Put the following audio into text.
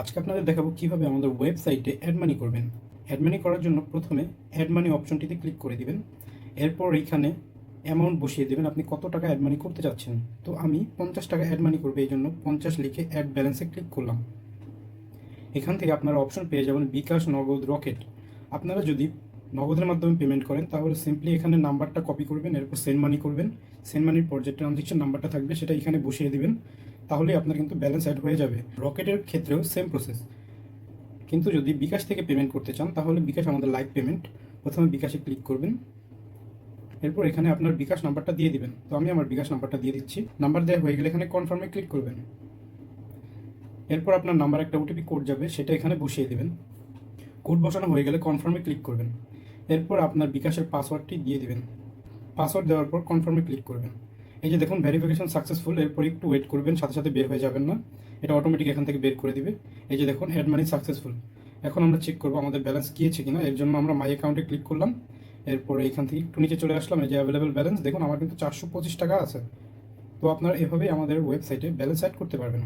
আজকে আপনাদের দেখাবো কিভাবে আমাদের ওয়েবসাইটে অ্যাড মানি করবেন। অ্যাড মানি করার জন্য প্রথমে অ্যাড মানি অপশনটিতে ক্লিক করে দিবেন। এরপর এইখানে অ্যামাউন্ট বসিয়ে দেবেন, আপনি কত টাকা অ্যাড মানি করতে চাচ্ছেন। তো আমি 50 টাকা অ্যাড মানি করবো, এই জন্য 50 লিখে অ্যাড ব্যালেন্সে ক্লিক করলাম। এখান থেকে আপনারা অপশন পেয়ে যাবেন বিকাশ, নগদ, রকেট। আপনারা যদি নগদের মাধ্যমে পেমেন্ট করেন তাহলে সিম্পলি এখানে নাম্বারটা কপি করবেন, এরপর সেন্ড মানি করবেন। সেন্ড মানির পর যে ট্রানজেকশন নাম্বারটা থাকবে সেটা এখানে বসিয়ে দিবেন, তাহলে আপনার কিন্তু ব্যালেন্স অ্যাড হয়ে যাবে। রকেটের ক্ষেত্রেও সেম প্রসেস, কিন্তু যদি বিকাশ থেকে পেমেন্ট করতে চান তাহলে বিকাশ আমাদের লাইভ পেমেন্ট। প্রথমে বিকাশে ক্লিক করবেন, এরপর এখানে আপনার বিকাশ নাম্বারটা দিয়ে দিবেন। তো আমি আমার বিকাশ নাম্বারটা দিয়ে দিচ্ছি। নাম্বার দেওয়া হয়ে গেলে এখানে কনফার্মে ক্লিক করবেন। এরপর আপনার নাম্বার একটা ওটিপি কোড যাবে, সেটা এখানে বসিয়ে দেবেন। কোড বসানো হয়ে গেলে কনফার্মে ক্লিক করবেন। এরপর আপনার বিকাশের পাসওয়ার্ডটি দিয়ে দিবেন। পাসওয়ার্ড দেওয়ার পর কনফার্মে ক্লিক করবেন। এই যে দেখুন ভেরিফিকেশন সাকসেসফুল, এরপর একটু ওয়েট করবেন, সাথে সাথে বের হয়ে যাবেন না, এটা অটোমেটিক এখান থেকে বের করে দিবে। এই যে দেখুন অ্যাড মানি সাকসেসফুল। এখন আমরা চেক করবো আমাদের ব্যালেন্স গিয়েছে কিনা, এর জন্য আমরা মাই অ্যাকাউন্টে ক্লিক করলাম। এরপর এইখান থেকে একটু নিচে চলে আসলাম, এই যে অ্যাভেলেবেল ব্যালেন্স দেখুন আমার কিন্তু 425 টাকা আছে। তো আপনারা এভাবেই আমাদের ওয়েবসাইটে ব্যালেন্স অ্যাড করতে পারবেন।